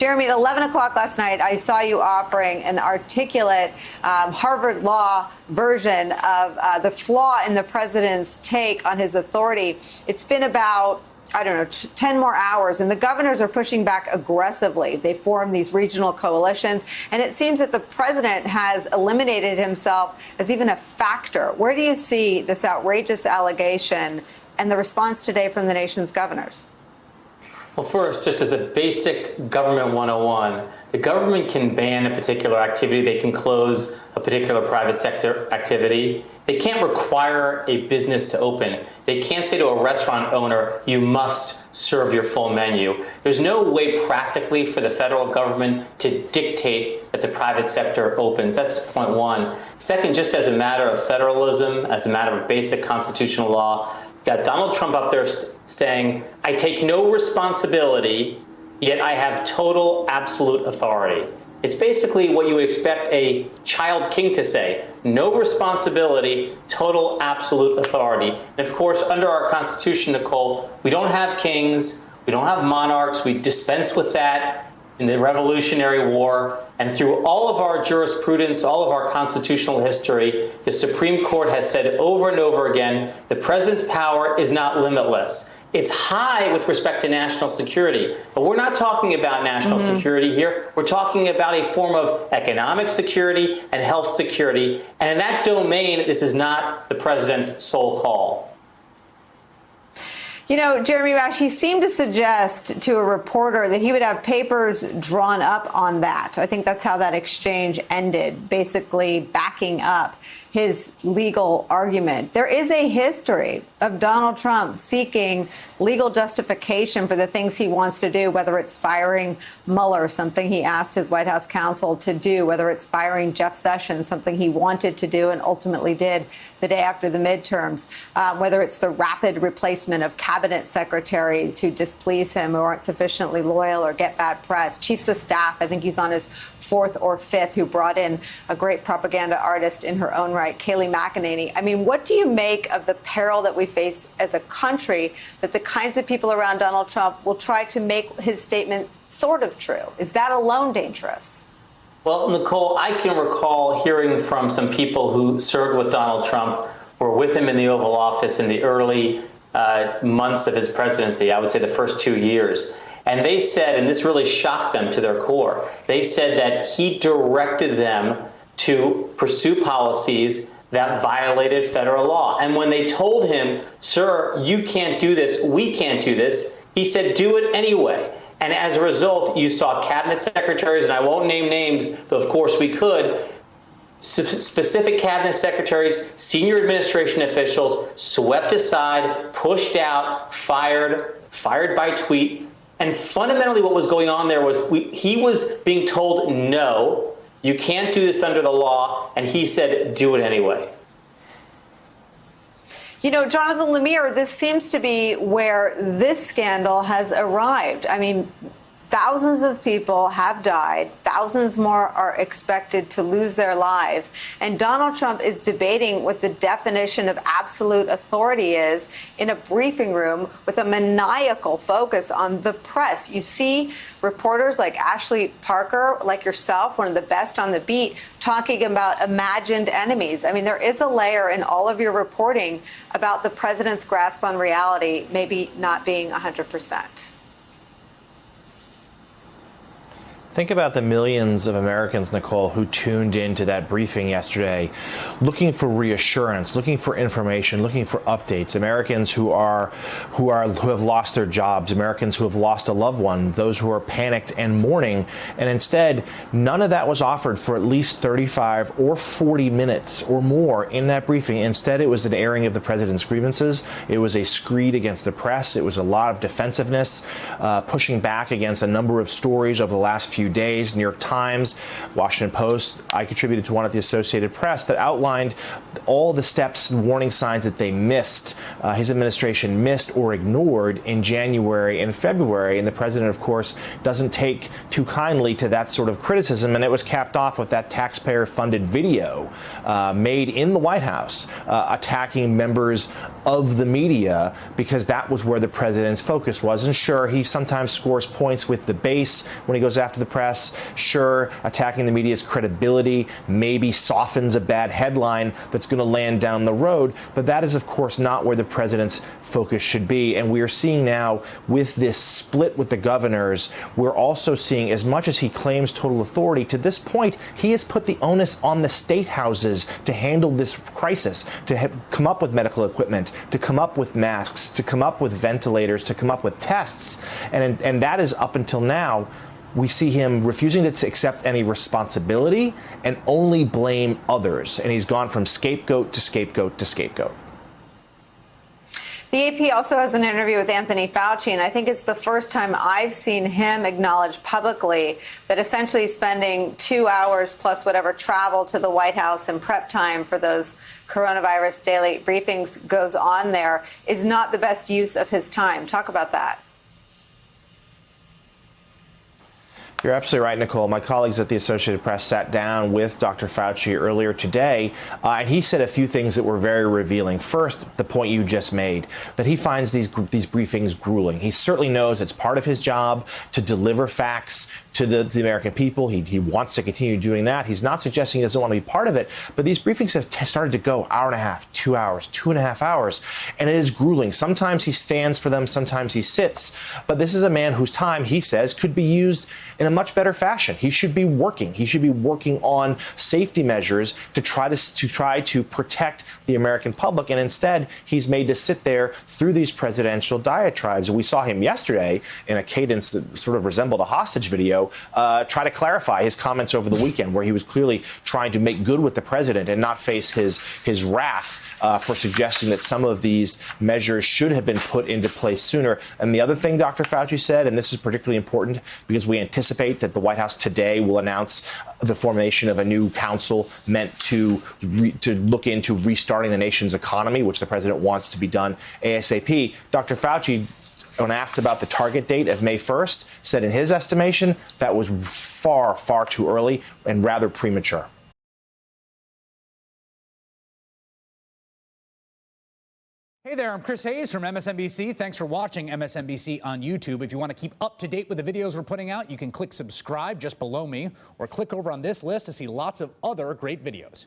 Jeremy, at 11 o'clock last night, I saw you offering an articulate Harvard Law version of the flaw in the president's take on his authority. It's been about, I don't know, 10 more hours, and the governors are pushing back aggressively. They form these regional coalitions, and it seems that the president has eliminated himself as even a factor. Where do you see this outrageous allegation and the response today from the nation's governors? Well, first, just as a basic government 101, the government can ban a particular activity. They can close a particular private sector activity. They can't require a business to open. They can't say to a restaurant owner, you must serve your full menu. There's no way practically for the federal government to dictate that the private sector opens. That's point one. Second, just as a matter of federalism, as a matter of basic constitutional law, got Donald Trump up there saying, I take no responsibility, yet I have total absolute authority. It's basically what you would expect a child king to say. No responsibility, total absolute authority. And of course, under our Constitution, Nicole, we don't have kings, we don't have monarchs, we dispense with that in the Revolutionary War. And through all of our jurisprudence, all of our constitutional history, the Supreme Court has said over and over again, the president's power is not limitless. It's high with respect to national security, but we're not talking about national security here. We're talking about a form of economic security and health security. And in that domain, this is not the president's sole call. You know, Jeremy Bash, he seemed to suggest to a reporter that he would have papers drawn up on that. I think that's how that exchange ended, basically backing up his legal argument. There is a history of Donald Trump seeking legal justification for the things he wants to do, whether it's firing Mueller, something he asked his White House counsel to do, whether it's firing Jeff Sessions, something he wanted to do and ultimately did the day after the midterms, whether it's the rapid replacement of cabinet secretaries who displease him, who aren't sufficiently loyal or get bad press, chiefs of staff, I think he's on his fourth or fifth, who brought in a great propaganda artist in her own right, Kayleigh McEnany. I mean, what do you make of the peril that we face as a country, that the kinds of people around Donald Trump will try to make his statement sort of true? Is that alone dangerous? Well, Nicole, I can recall hearing from some people who served with Donald Trump, were with him in the Oval Office in the early months of his presidency, I would say the first 2 years. And they said, and this really shocked them to their core, they said that he directed them to pursue policies that violated federal law. And when they told him, sir, you can't do this, we can't do this, he said, do it anyway. And as a result, you saw cabinet secretaries, and I won't name names, though of course we could, specific cabinet secretaries, senior administration officials swept aside, pushed out, fired by tweet. And fundamentally what was going on there was he was being told, no, you can't do this under the law. And he said, do it anyway. You know, Jonathan Lemire, this seems to be where this scandal has arrived. I mean, thousands of people have died. Thousands more are expected to lose their lives. And Donald Trump is debating what the definition of absolute authority is in a briefing room with a maniacal focus on the press. You see reporters like Ashley Parker, like yourself, one of the best on the beat, talking about imagined enemies. I mean, there is a layer in all of your reporting about the president's grasp on reality maybe not being 100%. Think about the millions of Americans, Nicole, who tuned into that briefing yesterday, looking for reassurance, looking for information, looking for updates. Americans who have lost their jobs, Americans who have lost a loved one, those who are panicked and mourning. And instead, none of that was offered for at least 35 or 40 minutes or more in that briefing. Instead, it was an airing of the president's grievances. It was a screed against the press. It was a lot of defensiveness, pushing back against a number of stories over the last few days. New York Times, Washington Post. I contributed to one at the Associated Press that outlined all the steps and warning signs that they missed, his administration missed or ignored in January and February. And the president, of course, doesn't take too kindly to that sort of criticism. And it was capped off with that taxpayer-funded video made in the White House attacking members of the media, because that was where the president's focus was. And sure, he sometimes scores points with the base when he goes after the press. Sure, attacking the media's credibility maybe softens a bad headline that's going to land down the road. But that is, of course, not where the president's focus should be. And we are seeing now, with this split with the governors, we're also seeing, as much as he claims total authority, to this point, he has put the onus on the state houses to handle this crisis, to come up with medical equipment, to come up with masks, to come up with ventilators, to come up with tests. And that is, up until now, we see him refusing to accept any responsibility and only blame others. And he's gone from scapegoat to scapegoat to scapegoat. The AP also has an interview with Anthony Fauci, and I think it's the first time I've seen him acknowledge publicly that essentially spending 2 hours plus whatever travel to the White House and prep time for those coronavirus daily briefings goes on there is not the best use of his time. Talk about that. You're absolutely right, Nicole. My colleagues at the Associated Press sat down with Dr. Fauci earlier today, and he said a few things that were very revealing. First, the point you just made, that he finds these briefings grueling. He certainly knows it's part of his job to deliver facts to the American people. He wants to continue doing that. He's not suggesting he doesn't want to be part of it, but these briefings have started to go hour and a half, 2 hours, 2.5 hours, and it is grueling. Sometimes he stands for them, sometimes he sits, but this is a man whose time, he says, could be used in a much better fashion. He should be working. He should be working on safety measures to try to protect the American public, and instead he's made to sit there through these presidential diatribes. We saw him yesterday in a cadence that sort of resembled a hostage video try to clarify his comments over the weekend, where he was clearly trying to make good with the president and not face his wrath for suggesting that some of these measures should have been put into place sooner. And the other thing Dr. Fauci said, and this is particularly important because we anticipate that the White House today will announce the formation of a new council meant to look into restarting the nation's economy, which the president wants to be done ASAP. Dr. Fauci, when asked about the target date of May 1st, said in his estimation that was far, far too early and rather premature. Hey there, I'm Chris Hayes from MSNBC. Thanks for watching MSNBC on YouTube. If you want to keep up to date with the videos we're putting out, you can click subscribe just below me or click over on this list to see lots of other great videos.